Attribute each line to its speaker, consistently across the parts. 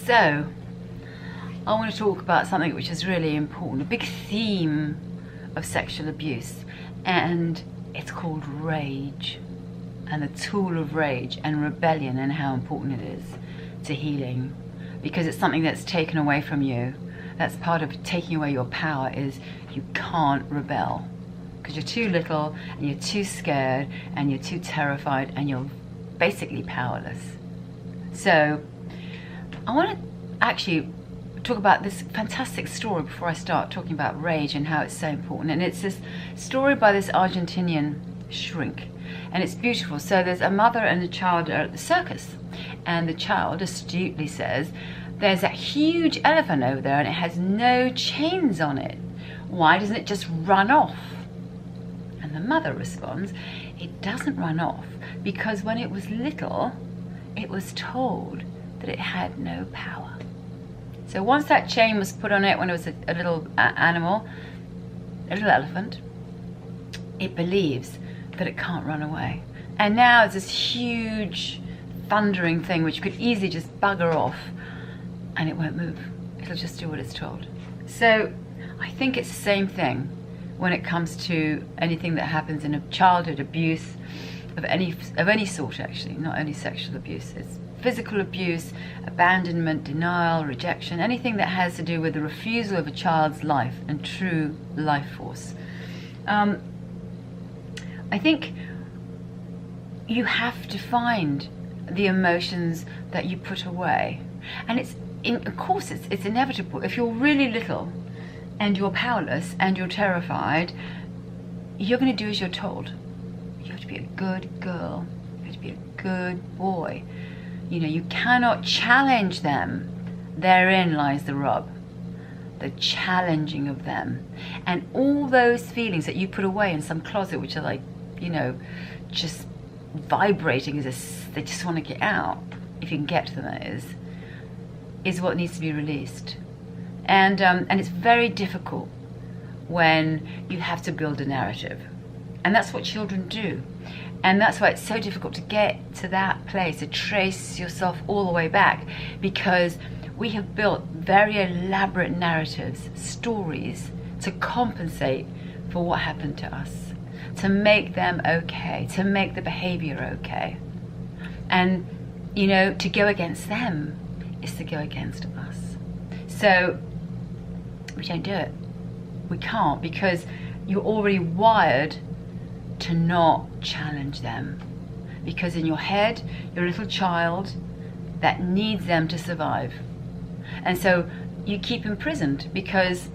Speaker 1: So, I want to talk about something which is really important, a big theme of sexual abuse, and it's called rage, and the tool of rage and rebellion, and how important it is to healing, because it's something that's taken away from you. That's part of taking away your power, is you can't rebel because you're too little and you're too scared and you're too terrified and you're basically powerless. So I want to actually talk about this fantastic story before I start talking about rage and how it's so important. And it's this story by this Argentinian shrink, and it's beautiful. So there's a mother and a child are at the circus, and the child astutely says, there's that huge elephant over there and it has no chains on it. Why doesn't it just run off? And the mother responds, it doesn't run off because when it was little, it was told that it had no power. So once that chain was put on it when it was a little animal, a little elephant, it believes that it can't run away. And now it's this huge thundering thing which could easily just bugger off and it won't move. It'll just do what it's told. So I think it's the same thing when it comes to anything that happens in a childhood abuse of any sort, actually, not only sexual abuse. It's physical abuse, abandonment, denial, rejection, anything that has to do with the refusal of a child's life and true life force. I think you have to find the emotions that you put away. And of course it's inevitable. If you're really little and you're powerless and you're terrified, you're going to do as you're told. You have to be a good girl. You have to be a good boy. You know, you cannot challenge them. Therein lies the rub. The challenging of them. And all those feelings that you put away in some closet, which are like, you know, just vibrating they just want to get out, if you can get to them, that is what needs to be released. And it's very difficult when you have to build a narrative. And that's what children do. And that's why it's so difficult to get to that place, to trace yourself all the way back, because we have built very elaborate narratives, stories, to compensate for what happened to us, to make them okay, to make the behavior okay. And, you know, to go against them is to go against us. So we don't do it. We can't, because you're already wired to not challenge them, because in your head you're a little child that needs them to survive, and so you keep imprisoned, because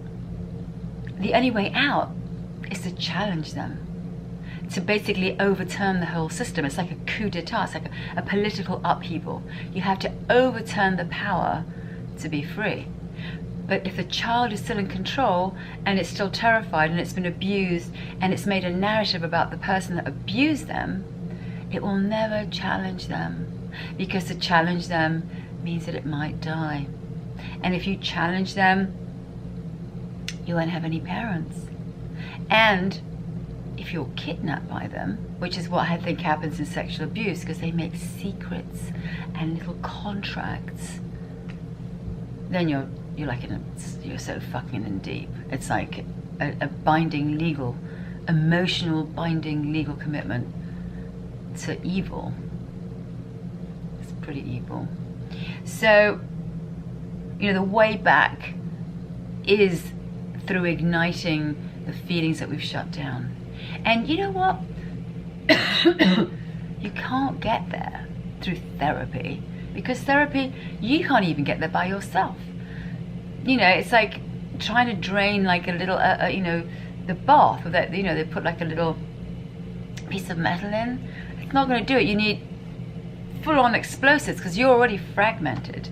Speaker 1: the only way out is to challenge them, to basically overturn the whole system. It's like a coup d'etat, it's like a political upheaval. You have to overturn the power to be free. But if the child is still in control and it's still terrified and it's been abused and it's made a narrative about the person that abused them, it will never challenge them, because to challenge them means that it might die. And if you challenge them, you won't have any parents. And if you're kidnapped by them, which is what I think happens in sexual abuse, because they make secrets and little contracts, then you're so fucking in deep. It's like a binding legal, emotional binding legal commitment to evil. It's pretty evil. So, you know, the way back is through igniting the feelings that we've shut down. And you know what? You can't get there through therapy, because therapy, you can't even get there by yourself. You know, it's like trying to drain like a little, you know, the bath with that, you know, they put like a little piece of metal in. It's not going to do it. You need full-on explosives, because you're already fragmented.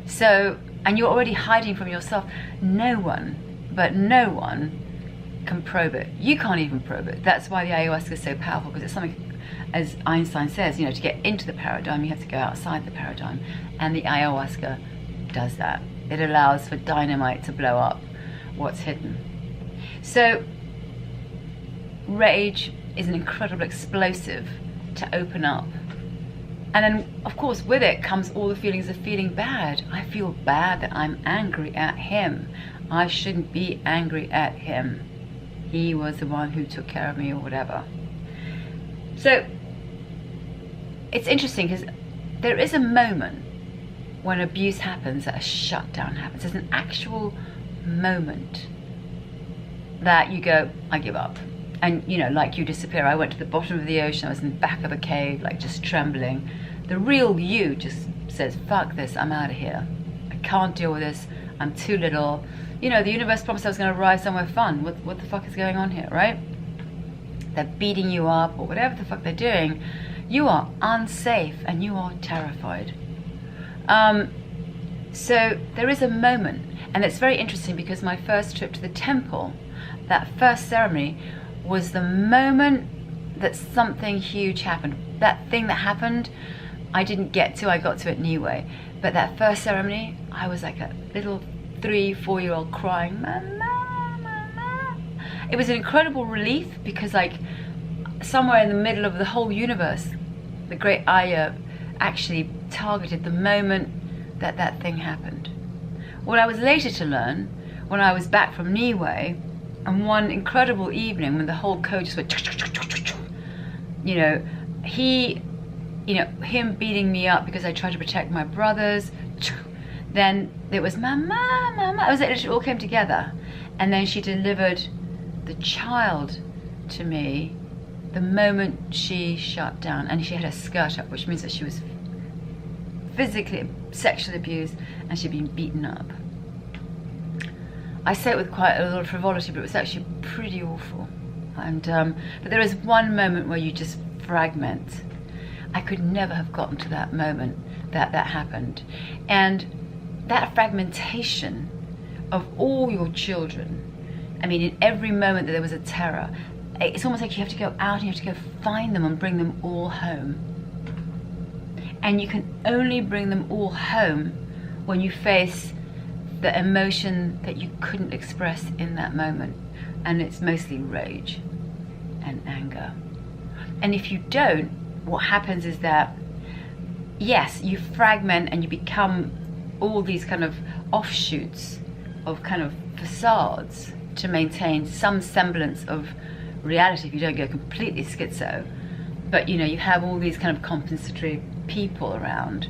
Speaker 1: So, and you're already hiding from yourself. No one can probe it. You can't even probe it. That's why the ayahuasca is so powerful, because it's something, as Einstein says, you know, to get into the paradigm, you have to go outside the paradigm. And the ayahuasca does that. It allows for dynamite to blow up what's hidden. So rage is an incredible explosive to open up And then, of course, with it comes all the feelings of feeling bad. I feel bad that I'm angry at him. I shouldn't be angry at him. He was the one who took care of me or whatever. So it's interesting because there is a moment when abuse happens, that a shutdown happens. There's an actual moment that you go, I give up. And, you know, like you disappear. I went to the bottom of the ocean. I was in the back of a cave, like just trembling. The real you just says, fuck this, I'm out of here. I can't deal with this. I'm too little. You know, the universe promised I was going to arrive somewhere fun. What the fuck is going on here, right? They're beating you up or whatever the fuck they're doing. You are unsafe and you are terrified. So there is a moment, and it's very interesting because my first trip to the temple, that first ceremony, was the moment that something huge happened. That thing that happened, I didn't get to, I got to it anyway. But that first ceremony, I was like a little 3-4-year-old crying, Mama, Mama. It was an incredible relief because like somewhere in the middle of the whole universe, the great Aya actually targeted the moment that that thing happened. What I was later to learn, when I was back from Niue, and one incredible evening when the whole code just went, you know, him beating me up because I tried to protect my brothers, then it was Mama, Mama. It was like it all came together. And then she delivered the child to me the moment she shut down, and she had her skirt up, which means that she was physically, sexually abused, and she'd been beaten up. I say it with quite a lot of frivolity, but it was actually pretty awful. And but there is one moment where you just fragment. I could never have gotten to that moment that happened. And that fragmentation of all your children, I mean, in every moment that there was a terror, it's almost like you have to go out and you have to go find them and bring them all home. And you can only bring them all home when you face the emotion that you couldn't express in that moment. And it's mostly rage and anger. And if you don't, what happens is that, yes, you fragment and you become all these kind of offshoots of kind of facades to maintain some semblance of reality if you don't go completely schizo. But you know, you have all these kind of compensatory people around.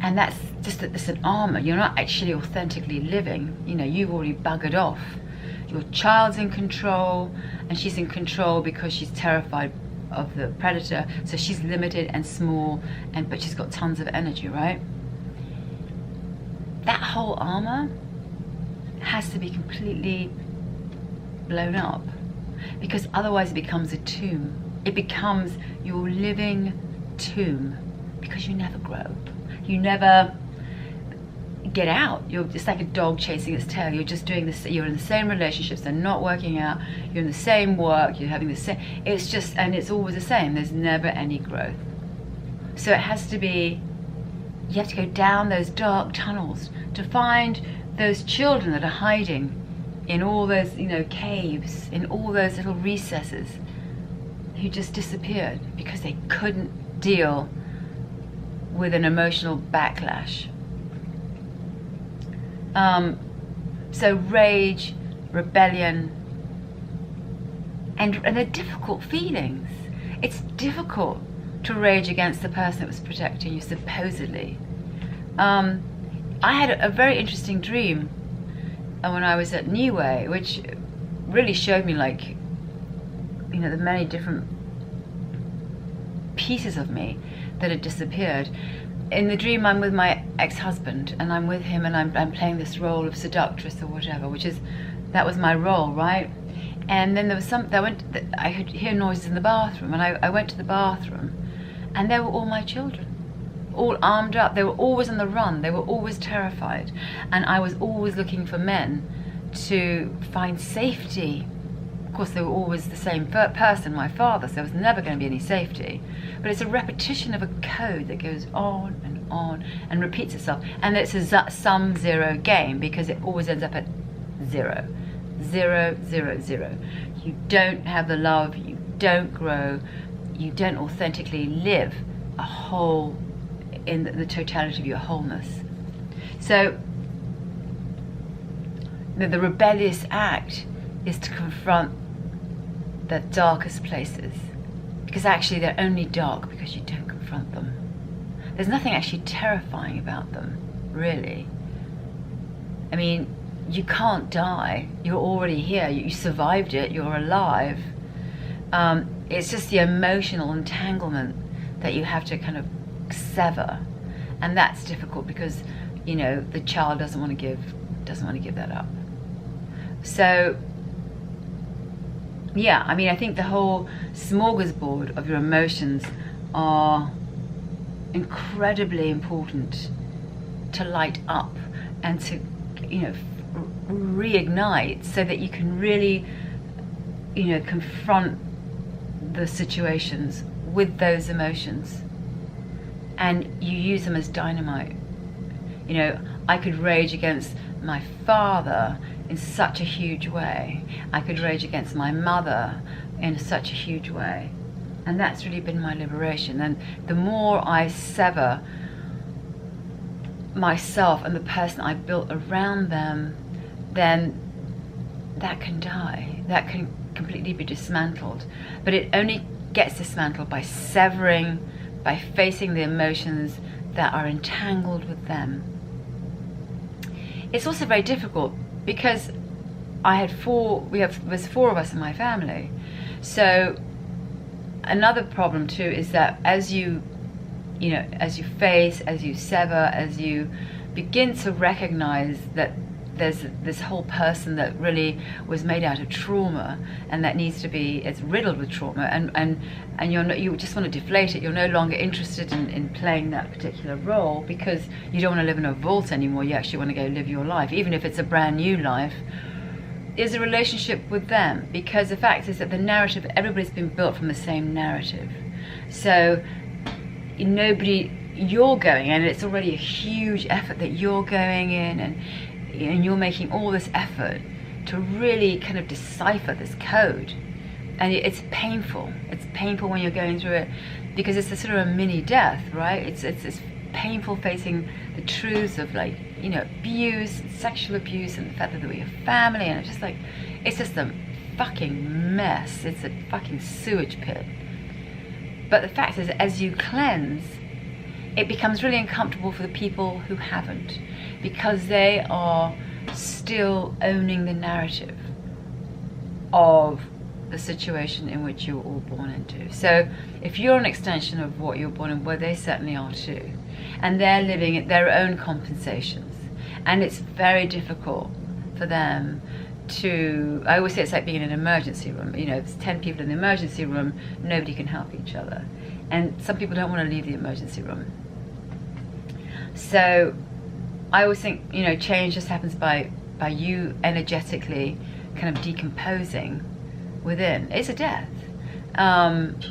Speaker 1: And that's just it's an armor. You're not actually authentically living. You know, you've already buggered off. Your child's in control, and she's in control because she's terrified of the predator. So she's limited and small, but she's got tons of energy, right? That whole armor has to be completely blown up, because otherwise it becomes a tomb. It becomes your living tomb, because you never grow. You never get out. You're just like a dog chasing its tail. You're just doing this. You're in the same relationships. They're not working out. You're in the same work. You're having the same. It's just, and it's always the same. There's never any growth. So it has to be. You have to go down those dark tunnels to find those children that are hiding in all those, you know, caves, in all those little recesses, who just disappeared because they couldn't deal with an emotional backlash. So rage, rebellion, and they're difficult feelings. It's difficult to rage against the person that was protecting you, supposedly. I had a very interesting dream when I was at Niue, which really showed me, like, you know, the many different pieces of me that had disappeared. In the dream, I'm with my ex-husband, and I'm with him, and I'm playing this role of seductress or whatever, that was my role, right? And then there was I could hear noises in the bathroom, and I went to the bathroom, and there were all my children, all armed up. They were always on the run. They were always terrified, and I was always looking for men to find safety. Of course, they were always the same person, my father, so there was never going to be any safety. But it's a repetition of a code that goes on and repeats itself. And it's a sum zero game, because it always ends up at 0. 0, 0, 0. You don't have the love, you don't grow, you don't authentically live a whole in the totality of your wholeness. So the rebellious act is to confront the darkest places, because actually they're only dark because you don't confront them. There's nothing actually terrifying about them, really. I mean, you can't die. You're already here. You survived it. You're alive. It's just the emotional entanglement that you have to kind of sever, and that's difficult because, you know, the child doesn't want to give that up. So yeah, I mean, I think the whole smorgasbord of your emotions are incredibly important to light up and to, you know, reignite, so that you can really, you know, confront the situations with those emotions, and you use them as dynamite. You know, I could rage against my father in such a huge way. I could rage against my mother in such a huge way. And that's really been my liberation. And the more I sever myself and the person I built around them, then that can die. That can completely be dismantled. But it only gets dismantled by severing, by facing the emotions that are entangled with them. It's also very difficult because there's 4 of us in my family. So another problem too is that as you face, as you sever, as you begin to recognize that there's this whole person that really was made out of trauma, and that it's riddled with trauma, and you just want to deflate it. You're no longer interested in playing that particular role because you don't want to live in a vault anymore. You actually want to go live your life, even if it's a brand new life. Is a relationship with them, because the fact is that the narrative, everybody's been built from the same narrative. So you're going in, and it's already a huge effort that you're going in, and you're making all this effort to really kind of decipher this code. And it's painful. It's painful when you're going through it, because it's a sort of a mini death, right? It's painful facing the truths of, like, you know, abuse, sexual abuse, and the fact that we're a family, and it's just a fucking mess. It's a fucking sewage pit. But the fact is, as you cleanse, it becomes really uncomfortable for the people who haven't, because they are still owning the narrative of the situation in which you were all born into. So if you're an extension of what you're born in, well, they certainly are too. And they're living at their own compensations. And it's very difficult for them to, I always say it's like being in an emergency room. You know, there's 10 people in the emergency room, nobody can help each other. And some people don't want to leave the emergency room. So I always think, you know, change just happens by you energetically kind of decomposing within. It's a death. And